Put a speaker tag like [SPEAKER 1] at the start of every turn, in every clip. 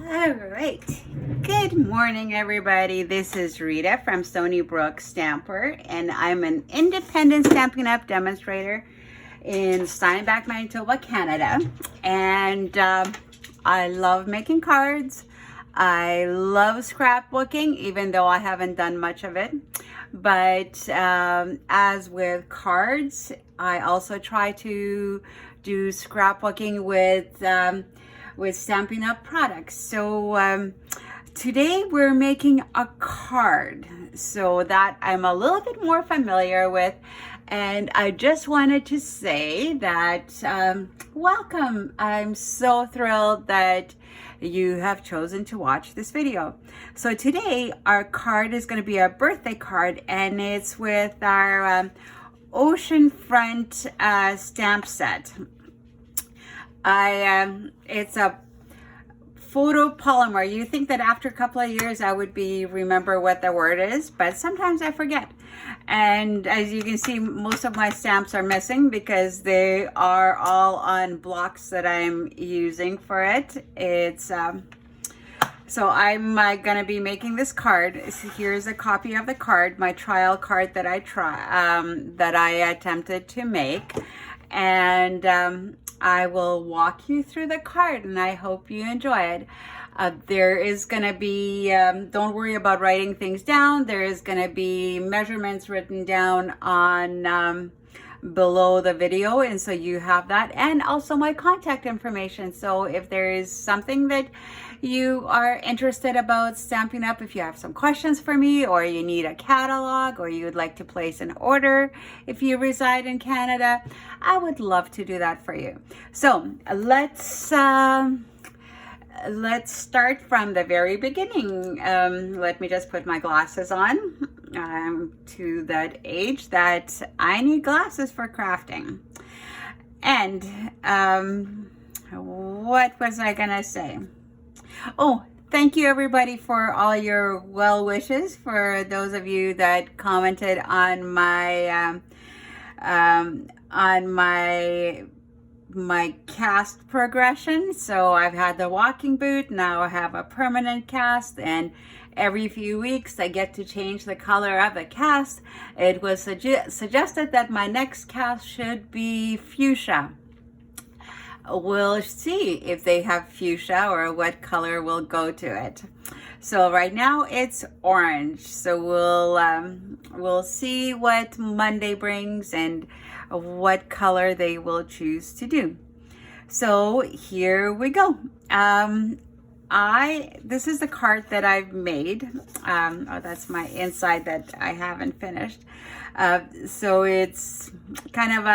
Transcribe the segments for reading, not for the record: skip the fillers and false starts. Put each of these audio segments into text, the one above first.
[SPEAKER 1] All right. Good morning, everybody. This is Rita from Stony Brook Stamper, and I'm an independent Stampin' Up! Demonstrator in Steinbach, Manitoba, Canada. And I love making cards. I love scrapbooking, even though I haven't done much of it. But as with cards, I also try to do scrapbooking with Stampin' Up! Products. So today we're making a card, so that I'm a little bit more familiar with. And I just wanted to say that welcome. I'm so thrilled that you have chosen to watch this video. So today our card is going to be a birthday card, and it's with our OCEANFRONT stamp set. It's a photopolymer. You think that after a couple of years I would remember what the word is, but sometimes I forget. And as you can see, most of my stamps are missing because they are all on blocks that I'm using for it. So I'm gonna be making this card. Here's a copy of the card, my trial card that I attempted to make, and I will walk you through the card, and I hope you enjoy it. There is going to be, don't worry about writing things down. There is going to be measurements written down on below the video, and so you have that, and also my contact information. So if there is something that you are interested about Stampin' Up, if you have some questions for me, or you need a catalog, or you would like to place an order if you reside in Canada, I would love to do that for you. So let's start from the very beginning. Let me just put my glasses on. I'm to that age that I need glasses for crafting. And what was I gonna say? Oh, thank you everybody for all your well wishes. For those of you that commented on my cast progression. So I've had the walking boot, now I have a permanent cast, and every few weeks I get to change the color of the cast. It was suggested that my next cast should be fuchsia. We'll see if they have fuchsia or what color will go to it. So right now it's orange. So we'll see what Monday brings and what color they will choose to do. So here we go. This is the card that I've made. Oh, that's my inside that I haven't finished. So it's kind of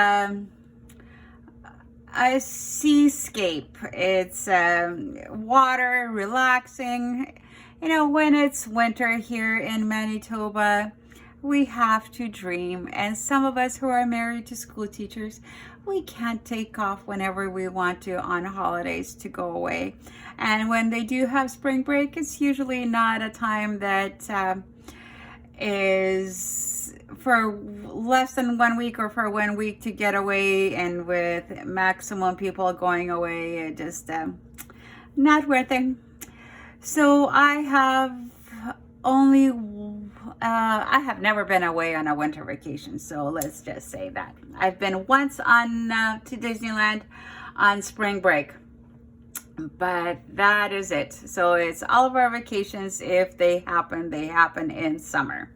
[SPEAKER 1] a seascape. It's water, relaxing. You know, when it's winter here in Manitoba, we have to dream. And some of us who are married to school teachers, we can't take off whenever we want to on holidays to go away. And when they do have spring break, it's usually not a time that is for less than 1 week, or for 1 week to get away, and with maximum people going away, it just not worth it. So I have never been away on a winter vacation, so let's just say that. I've been once on to Disneyland on spring break, but that is it. So it's all of our vacations, if they happen in summer.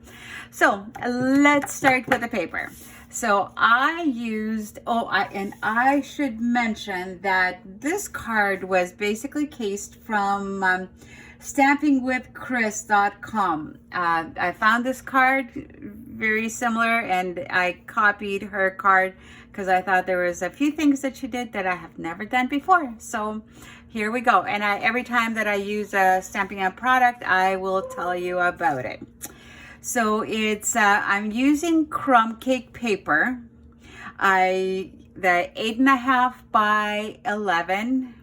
[SPEAKER 1] So let's start with the paper. So I used, and I should mention that this card was basically cased from stampingwithchris.com. I found this card very similar, and I copied her card because I thought there was a few things that she did that I have never done before. So here we go. And every time that I use a Stampin' Up! Product, I will tell you about it. So it's I'm using crumb cake paper. The 8.5 by 11.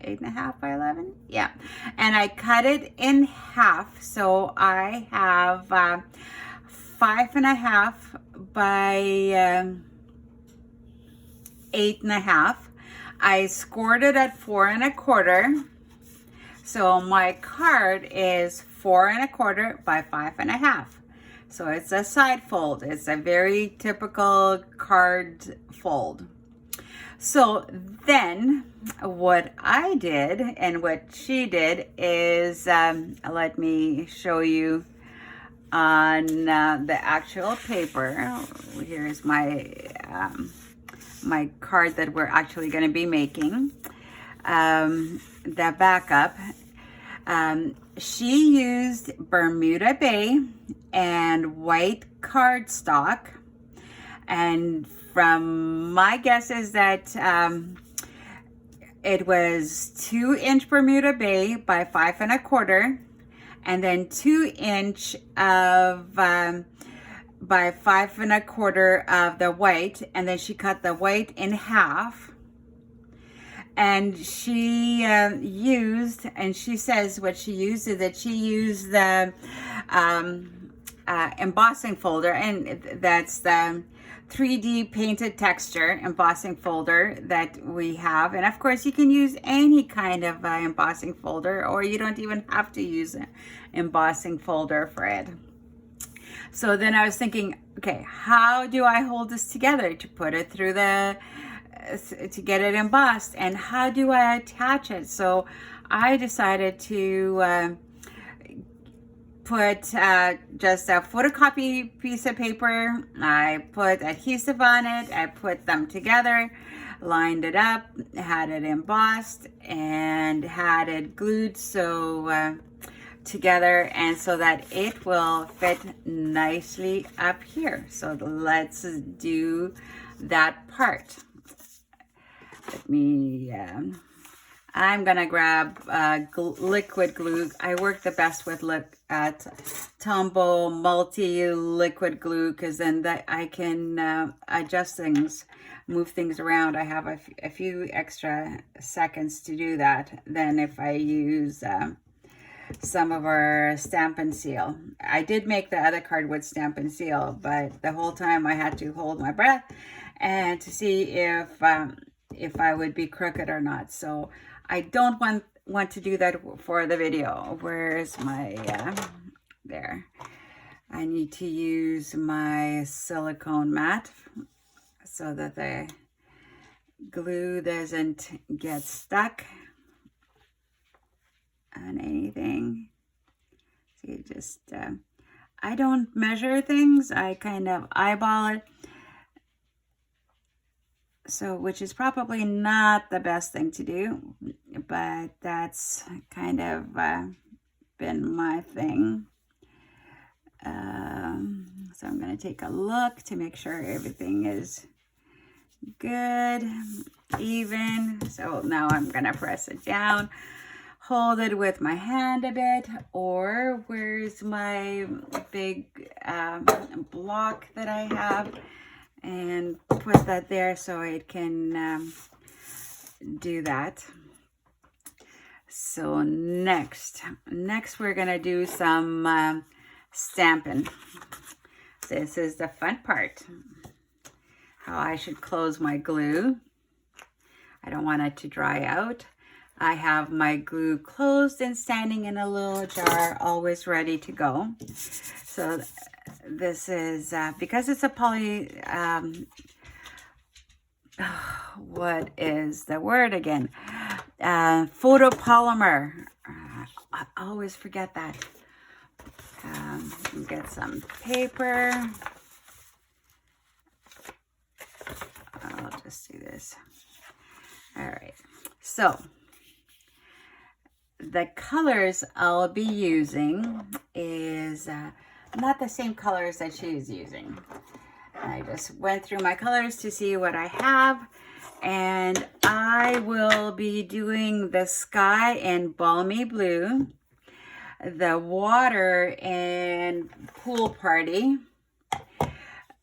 [SPEAKER 1] 8.5 by 11, yeah. And I cut it in half, so I have 5.5 by 8.5. I scored it at 4 1/4. So my card is 4 1/4 by 5 1/2. So it's a side fold. It's a very typical card fold. So then what I did and what she did is, let me show you on the actual paper. Here's my my card that we're actually going to be making. The backup. She used Bermuda Bay and white cardstock, and from my guess is that it was 2-inch Bermuda Bay by 5 1/4, and then 2-inch of by 5 1/4 of the white, and then she cut the white in half. And she used, and she says what she used is that she used the embossing folder, and that's the 3D painted texture embossing folder that we have. And of course you can use any kind of embossing folder, or you don't even have to use an embossing folder for it. So then I was thinking, okay, how do I hold this together to put it through to get it embossed, and how do I attach it? So I decided to put just a photocopy piece of paper. I put adhesive on it. I put them together, lined it up, had it embossed, and had it glued together, and so that it will fit nicely up here. So let's do that part. Let me, I'm gonna grab liquid glue. I work the best with Tombow multi-liquid glue, because then I can adjust things, move things around. I have a few extra seconds to do that than if I use some of our Stamp and Seal. I did make the other card with Stamp and Seal, but the whole time I had to hold my breath and to see if I would be crooked or not. So I don't want to do that for the video. Where's my, there. I need to use my silicone mat so that the glue doesn't get stuck on anything. So you just, I don't measure things. I kind of eyeball it. So, which is probably not the best thing to do, but that's kind of been my thing. So I'm going to take a look to make sure everything is good, even. So now I'm going to press it down, hold it with my hand a bit, or where's my big block that I have, and put that there so it can do that. So next we're gonna do some stamping. This is the fun part. How I should close my glue. I don't want it to dry out. I have my glue closed and standing in a little jar, always ready to go. So this is, because it's a what is the word again? Photopolymer. I always forget that. Get some paper. I'll just do this. All right. So the colors I'll be using is not the same colors that she's using. I just went through my colors to see what I have, and I will be doing the sky in balmy blue, the water in pool party,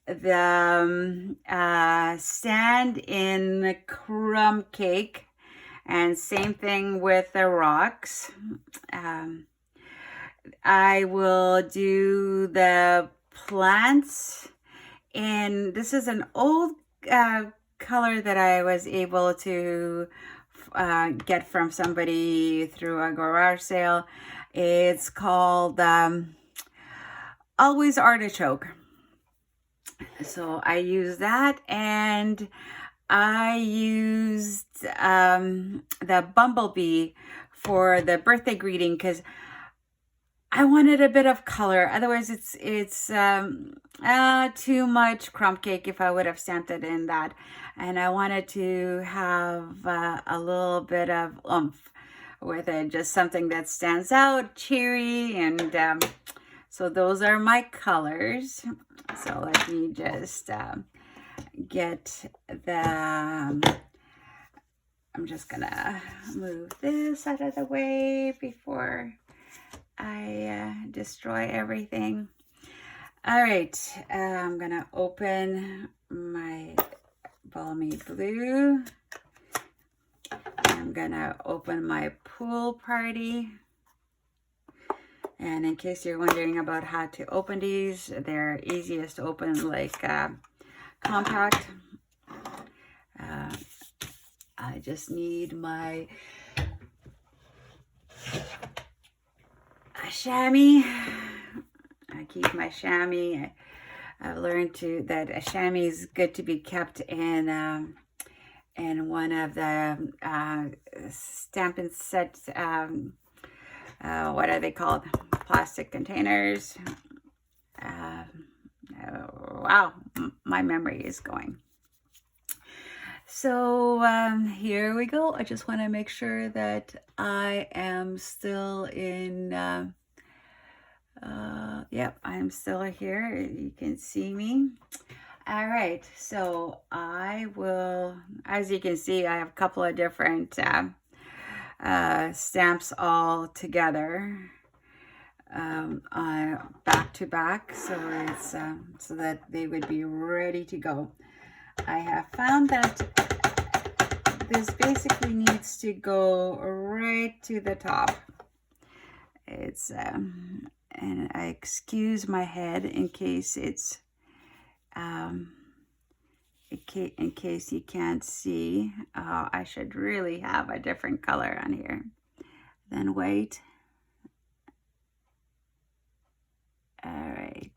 [SPEAKER 1] the sand in crumb cake, and same thing with the rocks. I will do the plants, and this is an old color that I was able to get from somebody through a garage sale. It's called Always Artichoke. So I used that, and I used the bumblebee for the birthday greeting because I wanted a bit of color. Otherwise, it's too much crumb cake if I would have stamped it in that. And I wanted to have a little bit of oomph with it, just something that stands out, cheery, and so those are my colors. So let me just get the, I'm just gonna move this out of the way before I destroy everything. All right, I'm gonna open my balmy blue. I'm gonna open my pool party. And in case you're wondering about how to open these, they're easiest to open like compact. I just need my chamois. I keep my chamois. I've learned that a chamois is good to be kept in one of the stamping set. What are they called? Plastic containers. Wow, my memory is going. So here we go. I just want to make sure that I am still in, yep, I'm still here. You can see me. All right, so I will, as you can see, I have a couple of different stamps all together, back to back, so it's so that they would be ready to go. I have found that this basically needs to go right to the top. It's and I excuse my head in case it's in case you can't see. I should really have a different color on here than white. All right,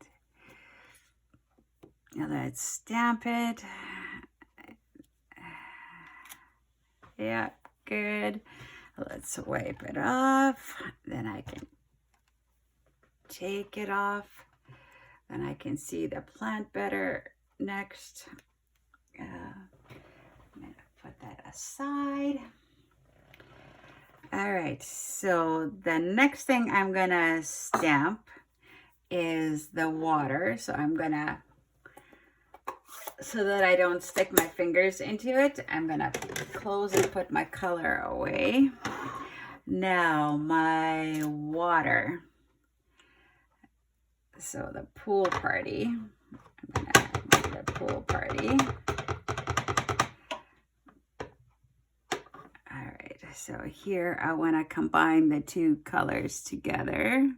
[SPEAKER 1] now let's stamp it. Yeah, good. Let's wipe it off. Then I can take it off. Then I can see the plant better next. I'm gonna put that aside. All right, so the next thing I'm gonna stamp is the water. So I'm gonna, so that I don't stick my fingers into it, I'm gonna close and put my color away. Now my water. So the pool party, I'm gonna make the pool party. All right, so here I wanna combine the two colors together.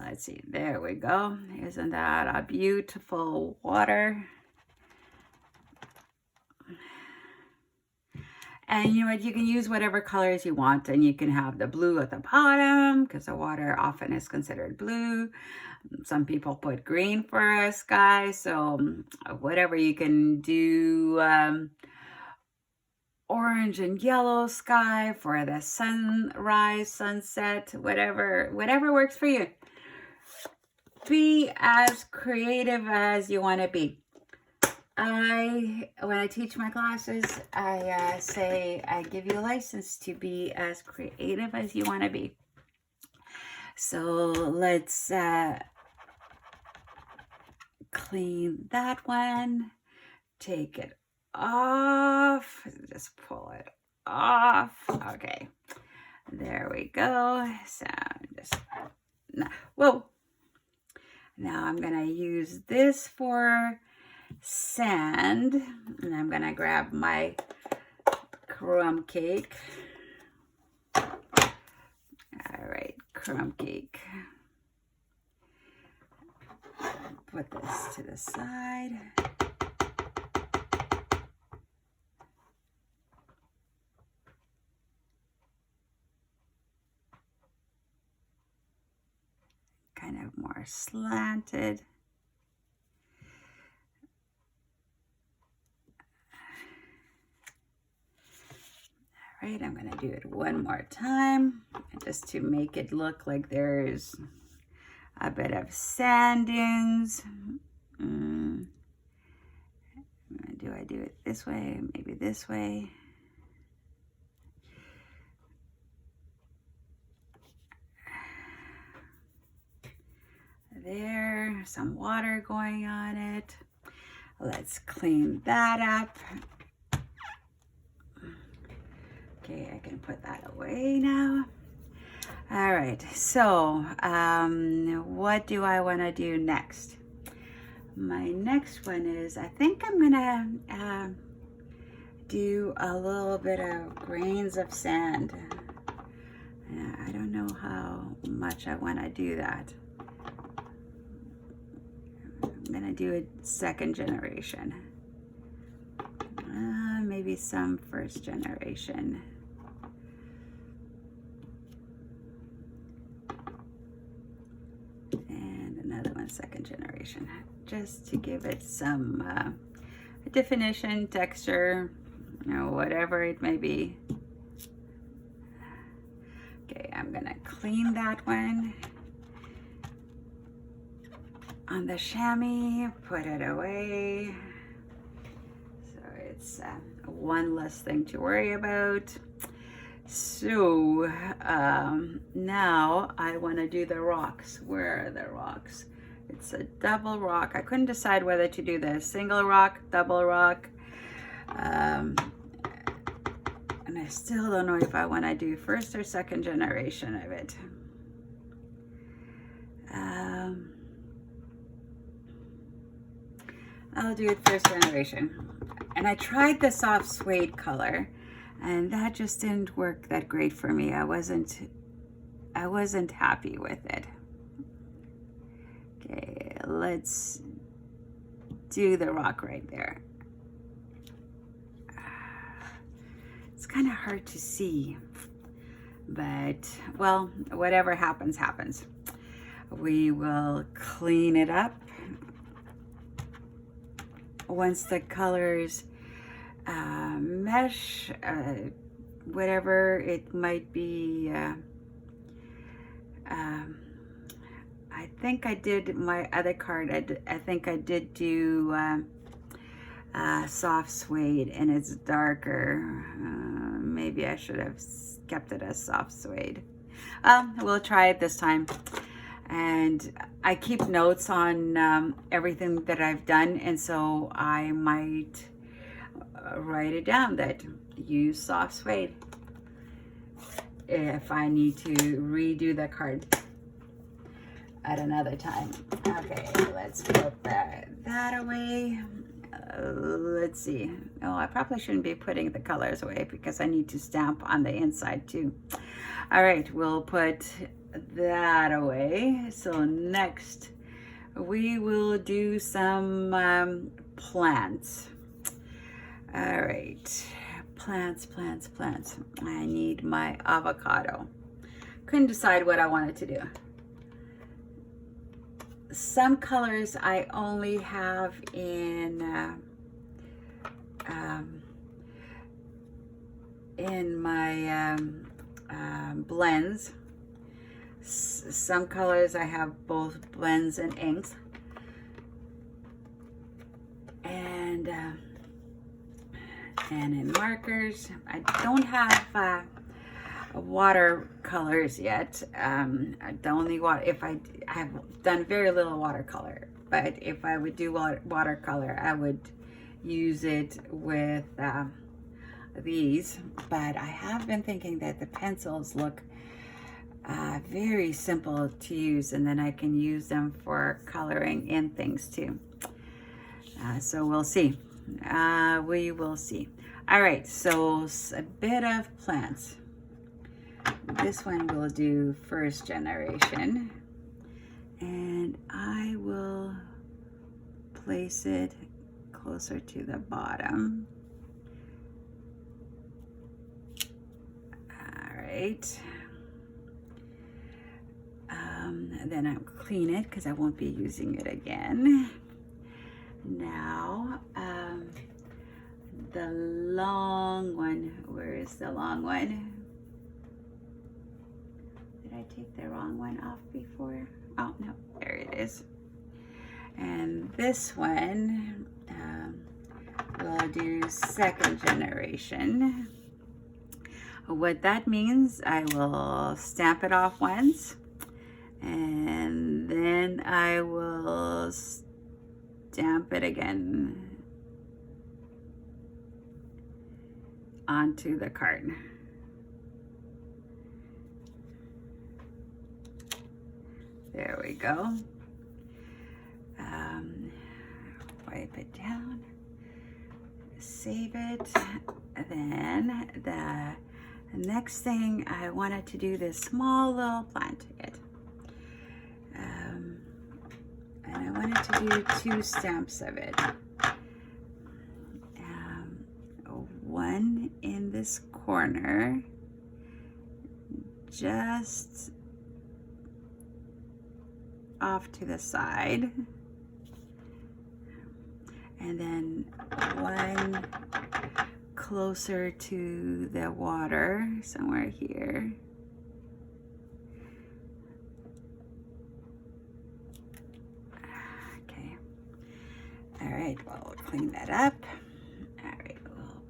[SPEAKER 1] Let's see, there we go. Isn't that a beautiful water? And you know what, you can use whatever colors you want, and you can have the blue at the bottom because the water often is considered blue. Some people put green for a sky, so whatever you can do. Orange and yellow sky for the sunrise, sunset, whatever works for you. Be as creative as you want to be. When I teach my classes, I say I give you a license to be as creative as you want to be. So let's clean that one, take it off, just pull it off. Okay, there we go. So just, whoa. Now I'm gonna use this for sand, and I'm gonna grab my crumb cake. crumb cake. Put this to the side. Kind of more slanted. All right, I'm gonna do it one more time just to make it look like there's a bit of sand dunes. Do I do it this way? Maybe this way. There, some water going on it. Let's clean that up. Okay, I can put that away now. All right, so what do I want to do next? My next one is, I think I'm gonna do a little bit of grains of sand. I don't know how much I want to do that. I'm gonna do a second generation. Maybe some first generation. And another one second generation, just to give it some definition, texture, you know, whatever it may be. Okay, I'm gonna clean that one on the chamois, put it away. So it's one less thing to worry about. So now I want to do the rocks. Where are the rocks? It's a double rock. I couldn't decide whether to do the single rock, double rock. And I still don't know if I want to do first or second generation of it. I'll do it first generation. And I tried the soft suede color, and that just didn't work that great for me. I wasn't happy with it. Okay, let's do the rock right there. It's kind of hard to see, but well, whatever happens, happens. We will clean it up. Once the colors mesh, whatever it might be, I think I did my other card. I think I did do soft suede, and it's darker. Maybe I should have kept it as soft suede. We'll try it this time. And I keep notes on everything that I've done, and so I might write it down that use soft suede if I need to redo the card at another time. Okay, let's put that away. Let's see. Oh, I probably shouldn't be putting the colors away because I need to stamp on the inside too. All right, we'll put that away. So next we will do some plants. All right, plants. I need my avocado. Couldn't decide what I wanted to do. Some colors I only have in my blends. Some colors I have both blends and inks, and in markers. I don't have watercolors yet. The only if I have done very little watercolor, but if I would do watercolor, I would use it with these. But I have been thinking that the pencils look very simple to use, and then I can use them for coloring in things too. So we'll see. We will see. All right, so a bit of plants. This one we'll do first generation, and I will place it closer to the bottom. All right. Then I'll clean it because I won't be using it again. Now, the long one, where is the long one? Did I take the wrong one off before? Oh, no, there it is. And this one, we'll do second generation. What that means, I will stamp it off once, and then I will stamp it again onto the card. There we go. Wipe it down, save it. Then the next thing, I wanted to do this small little plant again. And I wanted to do 2 stamps of it. One in this corner, just off to the side. And then one closer to the water, somewhere here. Okay. All right, well, we'll clean that up. All right, we'll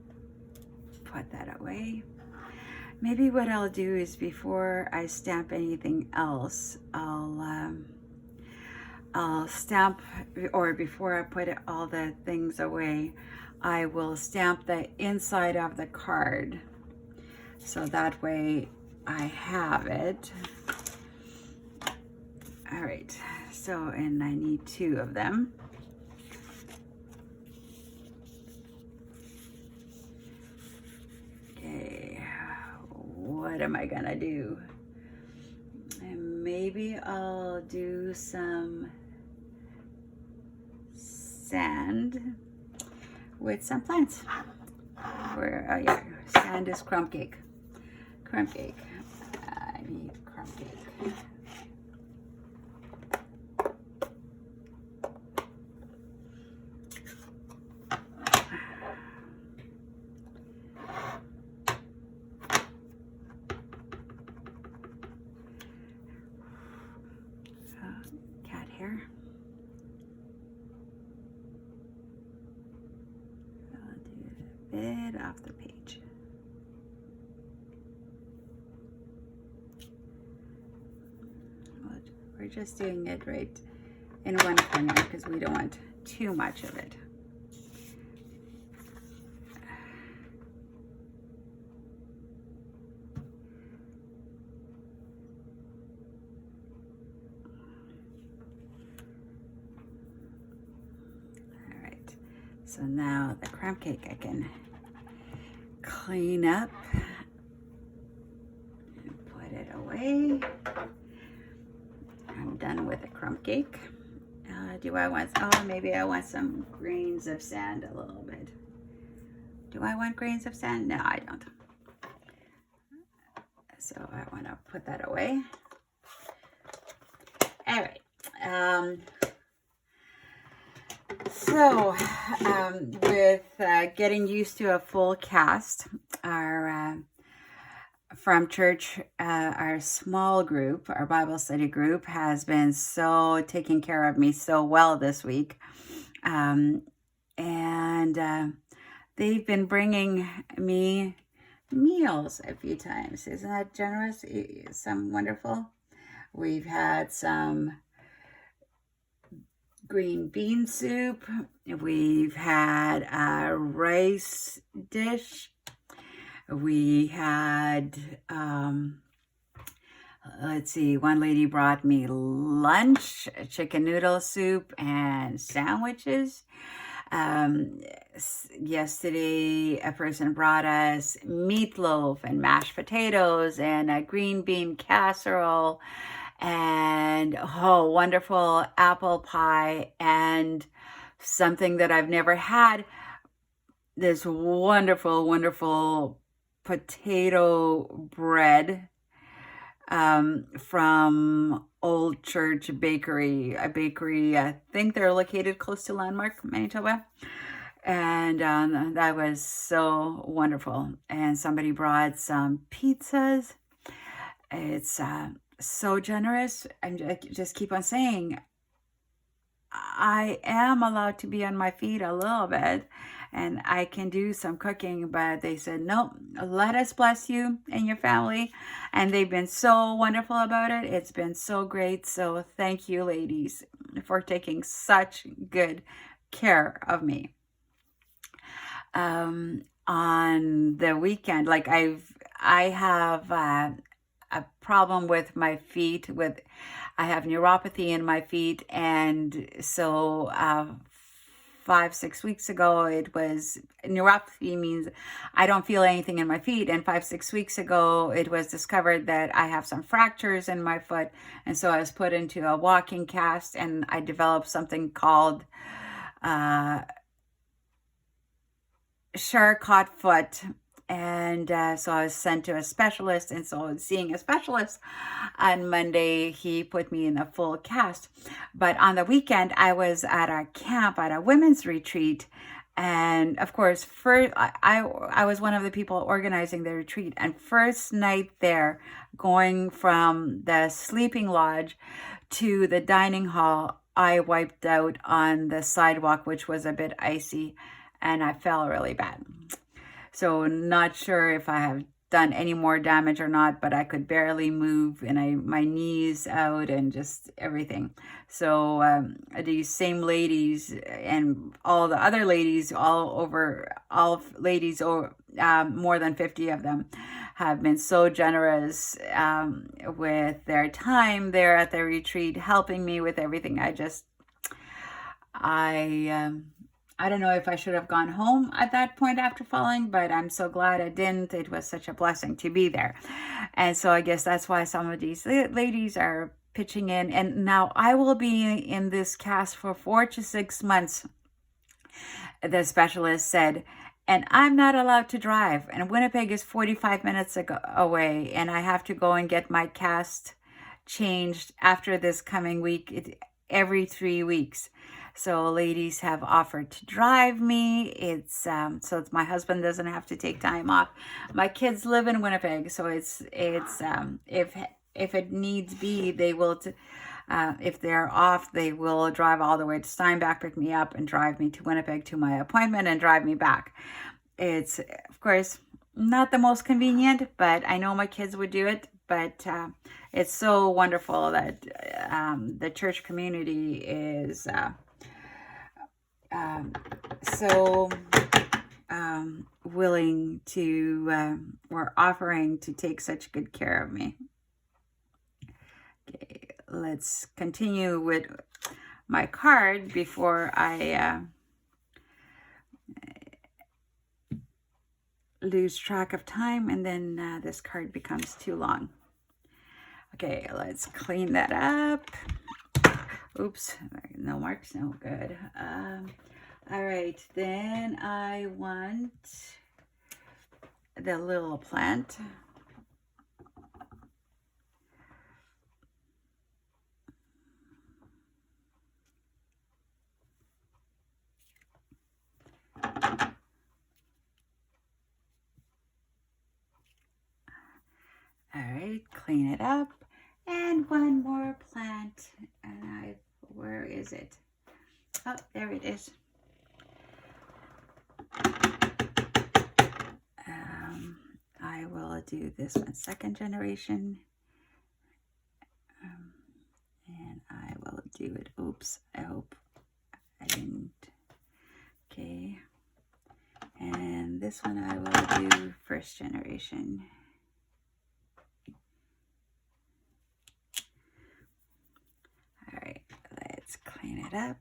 [SPEAKER 1] put that away. Maybe what I'll do is, before I stamp anything else, I'll stamp, or before I put all the things away, I will stamp the inside of the card. So that way I have it. All right, so, and I need 2 of them. Okay, what am I gonna do? And maybe I'll do some sand with some plants. Where, oh yeah, sand is crumb cake. Crumb cake. I need crumb cake. Cat hair. Bit off the page. We're just doing it right in one corner because we don't want too much of it. All right, so now the crumb cake I can clean up and put it away. I'm done with the crumb cake. Do I want, oh, maybe I want some grains of sand a little bit. Do I want grains of sand? No, I don't. So I want to put that away. All right. With getting used to a full cast, our from church, our small group, our Bible study group, has been so taking care of me so well this week. They've been bringing me meals a few times. Isn't that generous? Some wonderful. We've had some green bean soup. We've had a rice dish. We had, let's see, one lady brought me lunch, chicken noodle soup and sandwiches. Um, Yesterday, a person brought us meatloaf and mashed potatoes and a green bean casserole and wonderful apple pie and something that I've never had, this wonderful, wonderful potato bread from Old Church Bakery, a bakery, I think they're located close to Landmark, Manitoba. And that was so wonderful. And somebody brought some pizzas. It's so generous. I just keep on saying, I am allowed to be on my feet a little bit and I can do some cooking, but they said, nope, let us bless you and your family. And they've been so wonderful about it. It's been so great. So thank you, ladies, for taking such good care of me. On the weekend, like I have a problem with my feet. I have neuropathy in my feet, and so 5-6 weeks ago, it was neuropathy means I don't feel anything in my feet, and 5-6 weeks ago, it was discovered that I have some fractures in my foot, and so I was put into a walking cast, and I developed something called Charcot foot. And so I was sent to a specialist, and so seeing a specialist on Monday, he put me in a full cast. But on the weekend, I was at a camp, at a women's retreat, and of course, first I was one of the people organizing the retreat, and first night there, going from the sleeping lodge to the dining hall, I wiped out on the sidewalk, which was a bit icy, and I fell really bad. So not sure if I have done any more damage or not, but I could barely move, and my knees out and just everything. So these same ladies and all the other ladies, all ladies, or more than 50 of them, have been so generous with their time there at the retreat, helping me with everything. I don't know if I should have gone home at that point after falling, but I'm so glad I didn't. It was such a blessing to be there. And so I guess that's why some of these ladies are pitching in. And now I will be in this cast for 4 to 6 months, the specialist said, and I'm not allowed to drive. And Winnipeg is 45 minutes away, and I have to go and get my cast changed after this coming week, every 3 weeks. So ladies have offered to drive me. It's my husband doesn't have to take time off. My kids live in Winnipeg, so it's if it needs be, they will. If they're off, they will drive all the way to Steinbach, pick me up, and drive me to Winnipeg to my appointment and drive me back. It's of course not the most convenient, but I know my kids would do it. But it's so wonderful that the church community is so willing to, or offering to take such good care of me. Okay, let's continue with my card before I lose track of time, and then this card becomes too long. Okay, let's clean that up. Oops, no marks, no good. All right, then I want the little plant. All right, clean it up. And one more plant. And where is it? Oh, there it is. I will do this one, second generation. And I will do it. Oops, I hope I didn't. Okay. And this one I will do first generation. All right, let's clean it up.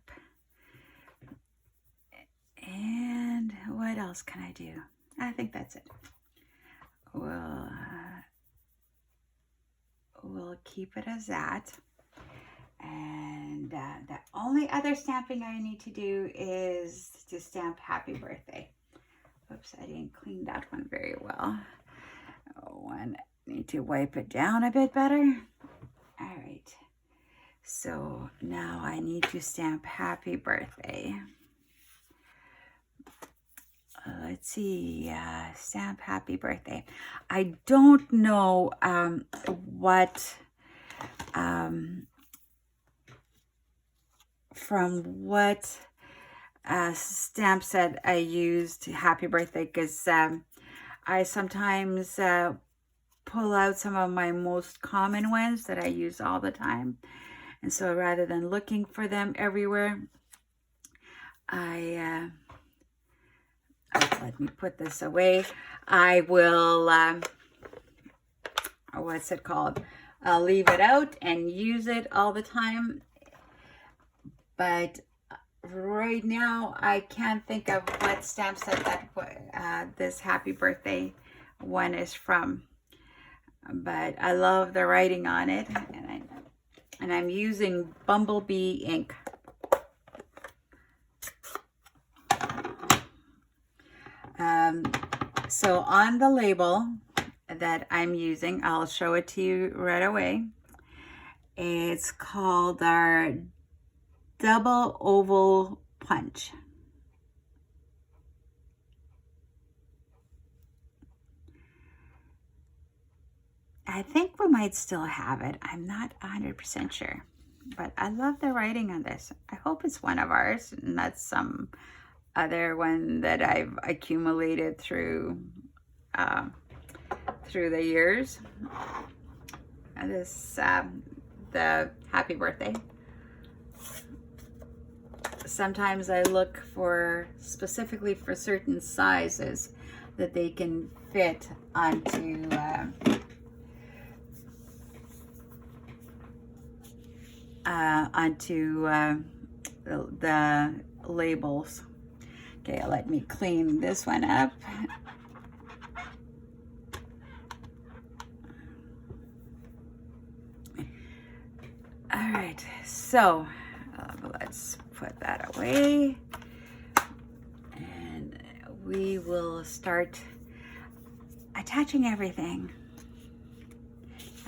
[SPEAKER 1] And what else can I do? I think that's it. We'll keep it as that. And the only other stamping I need to do is to stamp happy birthday. Oops, I didn't clean that one very well. I need to wipe it down a bit better. All right. So now I need to stamp happy birthday. Let's see, stamp happy birthday. I don't know from what stamp set I used happy birthday, because I sometimes pull out some of my most common ones that I use all the time. And so rather than looking for them everywhere, let me put this away. I will, what's it called? I'll leave it out and use it all the time. But right now, I can't think of what stamp set that this happy birthday one is from. But I love the writing on it, and I'm using Bumblebee ink. So on the label that I'm using, I'll show it to you right away. It's called our double oval punch. I think we might still have it. I'm not 100% sure, but I love the writing on this. I hope it's one of ours, not some other one that I've accumulated through the years. This the happy birthday. Sometimes I look for specifically for certain sizes that they can fit onto the labels. Okay, let me clean this one up. All right, so let's put that away, and we will start attaching everything.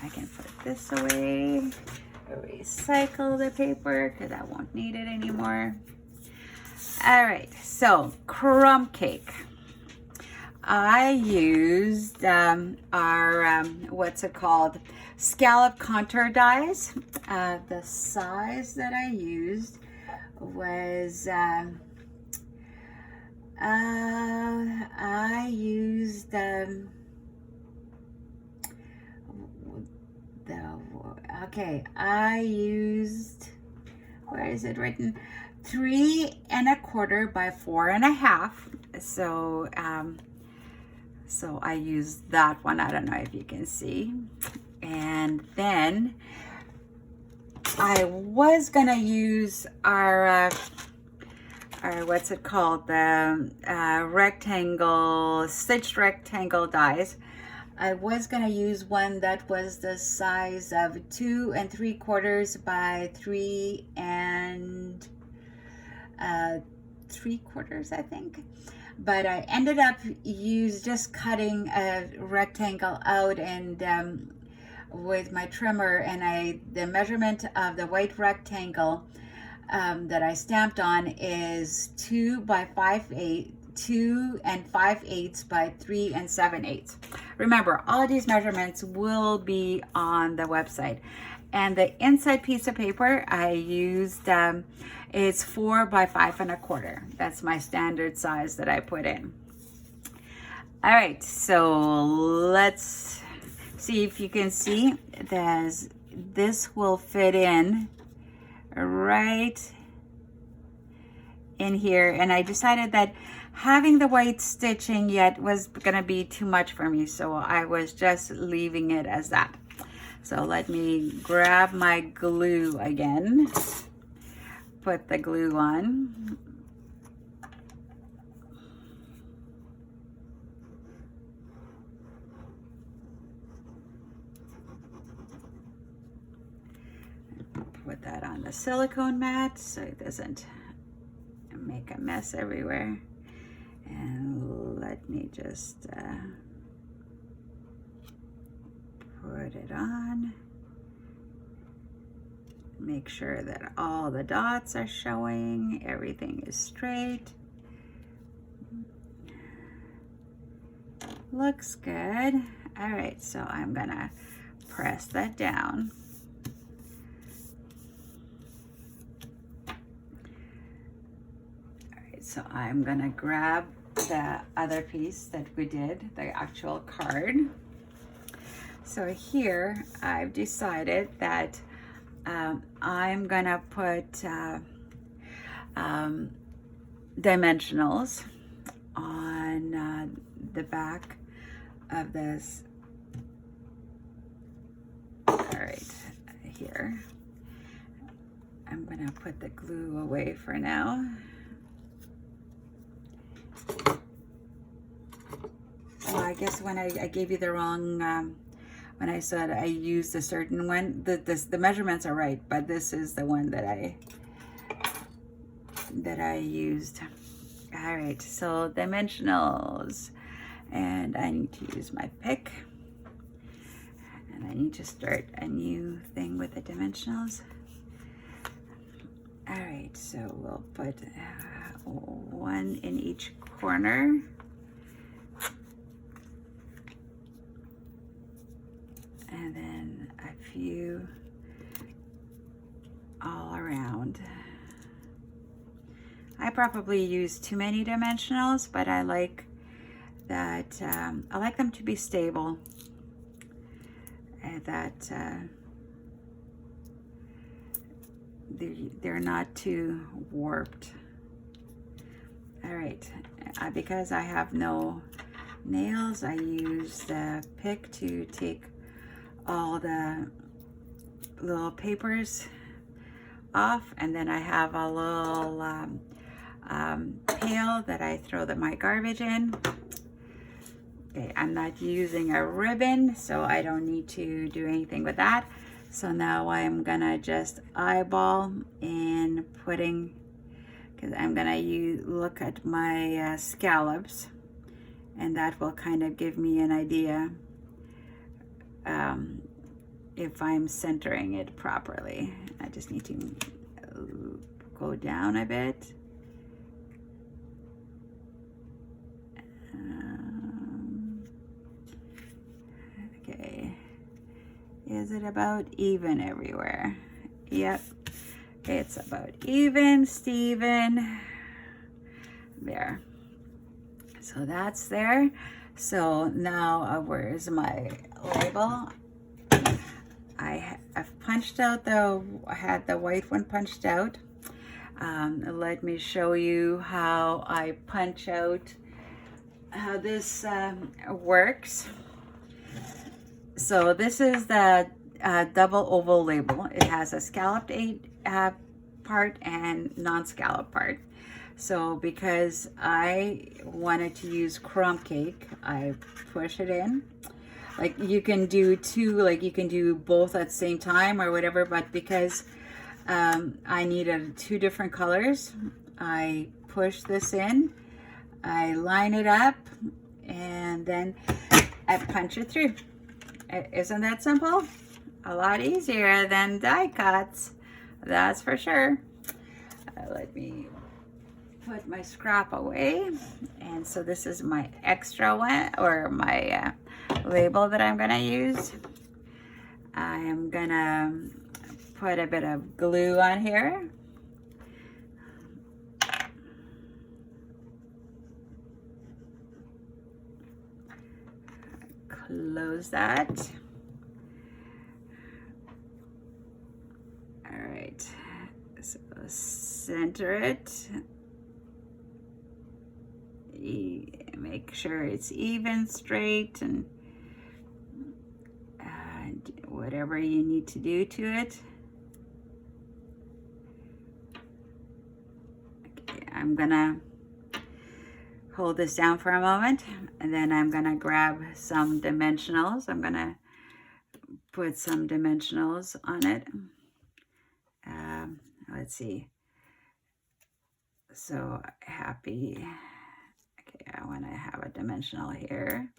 [SPEAKER 1] I can put this away, recycle the paper because I won't need it anymore. All right, so crumb cake. I used our, what's it called? Scallop contour dies. The size that I used was, I used I used, where is it written? 3 1/4 by 4 1/2. So, so I used that one. I don't know if you can see. And then I was gonna use our what's it called? The rectangle, stitched rectangle dies. I was gonna use one that was the size of 2 3/4 by 3 3/4, I think. But I ended up just cutting a rectangle out and with my trimmer, and the measurement of the white rectangle that I stamped on is 2 by 5/8, 2 5/8 by 3 7/8. Remember, all of these measurements will be on the website. And the inside piece of paper I used, it's 4 by 5 1/4. That's my standard size that I put in. All right, so let's see if you can see. This will fit in right in here, and I decided that having the white stitching yet was gonna be too much for me, so I was just leaving it as that. So let me grab my glue again, put the glue on. on the silicone mat so it doesn't make a mess everywhere. And let me just put it on. Make sure that all the dots are showing, everything is straight. Looks good. All right, so I'm gonna press that down. All right, so I'm gonna grab the other piece that we did, the actual card. So here I've decided that I'm gonna put dimensionals on the back of this. All right, here. I'm gonna put the glue away for now. Oh, I guess when I gave you the wrong, when I said I used a certain one, the measurements are right, but this is the one that I used. All right, so dimensionals, and I need to use my pick, and I need to start a new thing with the dimensionals. All right, so we'll put one in each corner. And then a few all around. I probably use too many dimensionals, but I like that, I like them to be stable. And that they're not too warped. All right, because I have no nails, I use the pick to take all the little papers off, and then I have a little pail that I throw my garbage in. Okay, I'm not using a ribbon, so I don't need to do anything with that. So now I'm gonna just eyeball and putting, because I'm gonna look at my scallops, and that will kind of give me an idea if I'm centering it properly. I just need to go down a bit. Okay, is it about even everywhere? Yep, it's about even, Steven. There. So that's there. So now where's my label? I've punched out I had the white one punched out. Let me show you how I punch out, how this works. So this is the double oval label. It has a scalloped part and non-scalloped part. So because I wanted to use crumb cake, I push it in. Like you can do two, like you can do both at the same time or whatever, but because I needed two different colors, I push this in, I line it up, and then I punch it through. Isn't that simple? A lot easier than die cuts, that's for sure. Let me put my scrap away. And so this is my extra one, or my label that I'm gonna use. I am gonna put a bit of glue on here. Close that. All right, so center it. Make sure it's even, straight, and whatever you need to do to it. Okay, I'm gonna hold this down for a moment, and then I'm gonna grab some dimensionals. I'm gonna put some dimensionals on it. let's see. So happy. Okay, I want to have a dimensional here.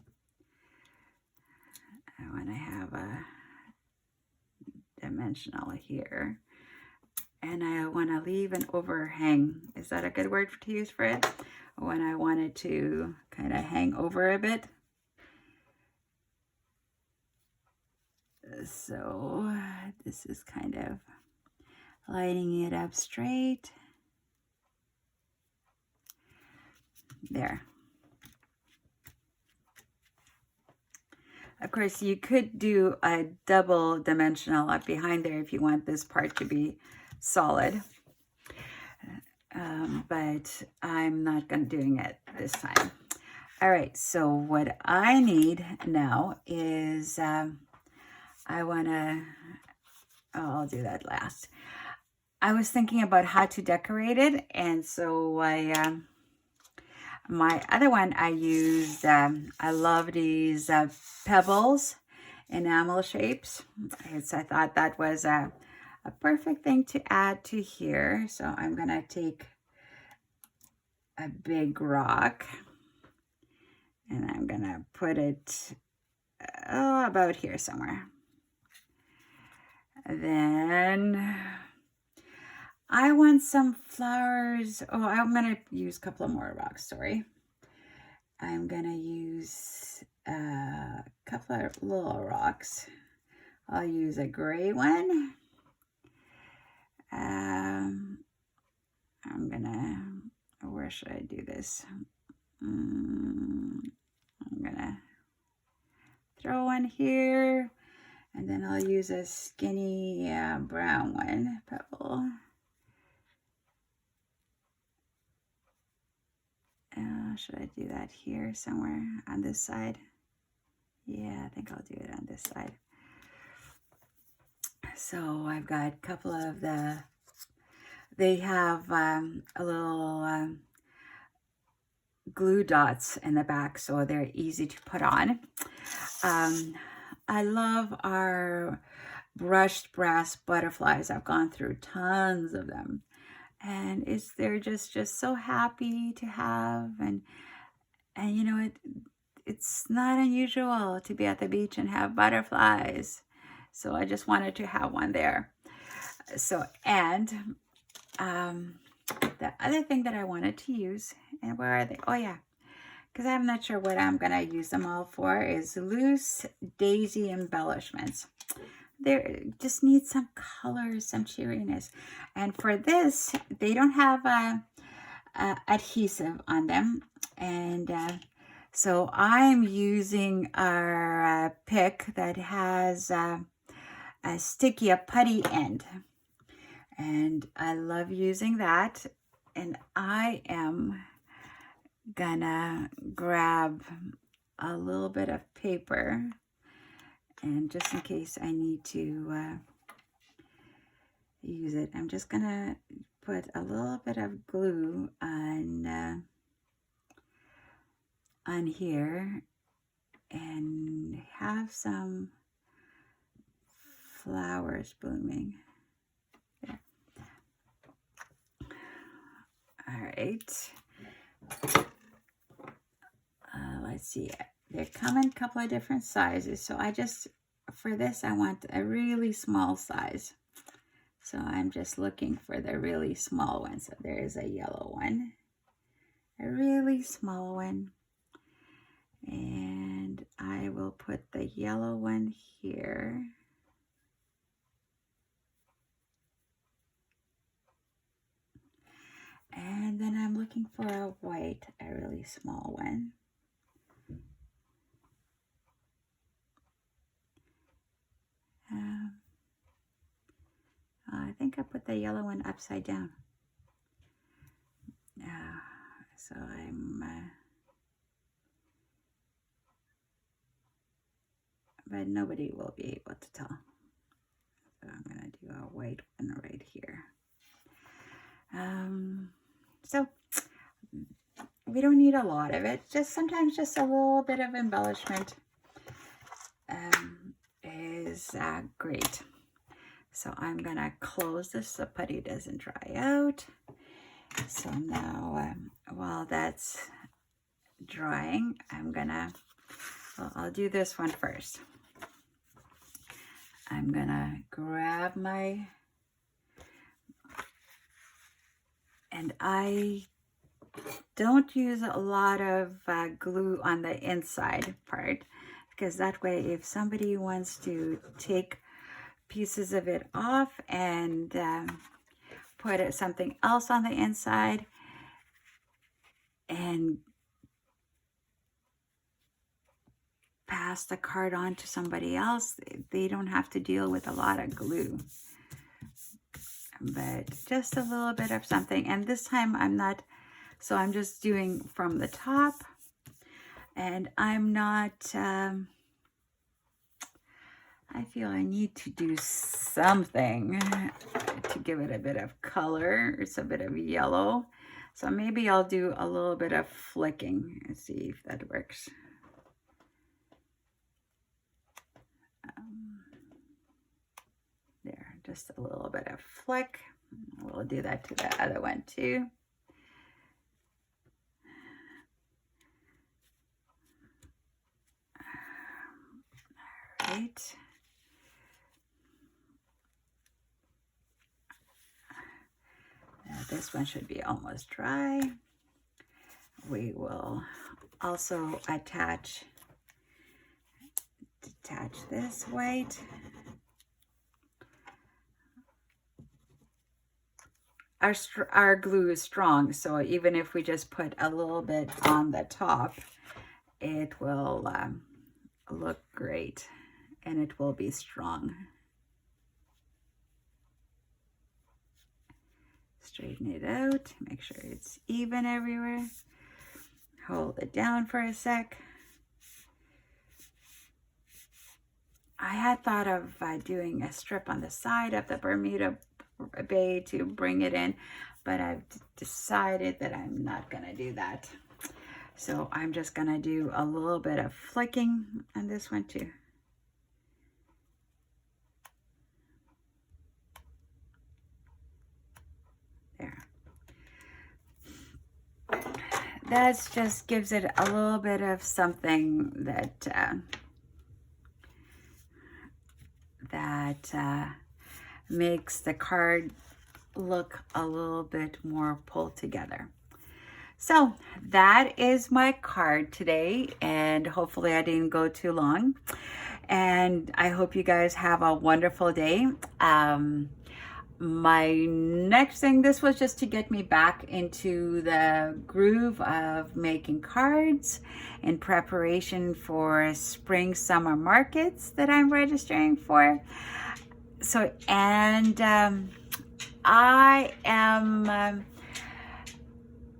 [SPEAKER 1] I want to have a dimensional here. And I want to leave an overhang. Is that a good word to use for it? When I want it to kind of hang over a bit. So this is kind of lining it up straight. There. Of course, you could do a double dimensional up behind there if you want this part to be solid. But I'm not going to doing it this time. All right, so what I need now is, I want to, I'll do that last. I was thinking about how to decorate it, and so my other one I used, I love these pebbles, enamel shapes. I thought that was a perfect thing to add to here. So I'm going to take a big rock and I'm going to put it about here somewhere. Then I want some flowers. Oh, I'm going to use a couple of more rocks, sorry. I'm going to use a couple of little rocks. I'll use a gray one. I'm going to, where should I do this? I'm going to throw one here. And then I'll use a skinny brown one, pebble. Should I do that here somewhere on this side? Yeah, I think I'll do it on this side. So I've got a couple of they have a little glue dots in the back, so they're easy to put on. I love our brushed brass butterflies. I've gone through tons of them. And they're just so happy to have, and you know, it's not unusual to be at the beach and have butterflies. So I just wanted to have one there. So, and the other thing that I wanted to use, and where are they? Oh yeah, because I'm not sure what I'm gonna use them all for, is loose daisy embellishments. There just need some color, some cheeriness. And for this, they don't have adhesive on them. And so I'm using our pick that has a sticky, a putty end. And I love using that. And I am gonna grab a little bit of paper. And just in case I need to use it, I'm just gonna put a little bit of glue on here and have some flowers blooming. There. All right. Let's see. They come in a couple of different sizes. So for this, I want a really small size. So I'm just looking for the really small one. So there is a yellow one, a really small one. And I will put the yellow one here. And then I'm looking for a white, a really small one. I think I put the yellow one upside down. So but nobody will be able to tell. So I'm gonna do a white one right here. So we don't need a lot of it. Sometimes just a little bit of embellishment is great. So I'm gonna close this so putty doesn't dry out. So now, while that's drying, I'll do this one first. I'm gonna grab and I don't use a lot of glue on the inside part, because that way if somebody wants to take pieces of it off and put something else on the inside and pass the card on to somebody else, they don't have to deal with a lot of glue. But just a little bit of something. And this time so I'm just doing from the top, and I'm not, I feel I need to do something to give it a bit of color. It's a bit of yellow. So maybe I'll do a little bit of flicking and see if that works. There, just a little bit of flick. We'll do that to the other one too. All right. Now this one should be almost dry. We will also detach this white. Our glue is strong, so even if we just put a little bit on the top, it will look great and it will be strong. Straighten it out, make sure it's even everywhere. Hold it down for a sec. I had thought of doing a strip on the side of the Bermuda Bay to bring it in, but I've decided that I'm not gonna do that. So I'm just gonna do a little bit of flicking on this one too. There. That just gives it a little bit of something that makes the card look a little bit more pulled together. So that is my card today, and hopefully I didn't go too long, and I hope you guys have a wonderful day. My next thing, this was just to get me back into the groove of making cards in preparation for spring summer markets that I'm registering for. So, and I'm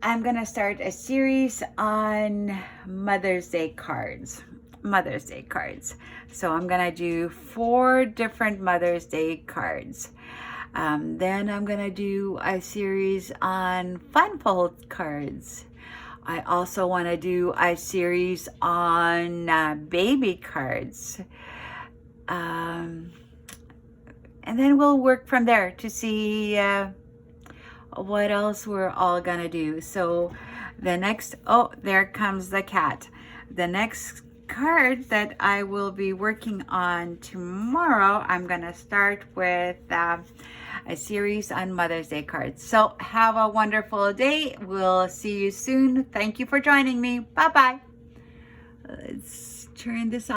[SPEAKER 1] gonna start a series on Mother's Day cards. So I'm gonna do 4 different Mother's Day cards. Then I'm gonna do a series on fun fold cards. I also want to do a series on baby cards. And then we'll work from there to see what else we're all gonna do. So the next, oh, there comes the cat. The next card that I will be working on tomorrow, I'm gonna start with a series on Mother's Day cards. So have a wonderful day. We'll see you soon. Thank you for joining me. Bye-bye. Let's turn this on.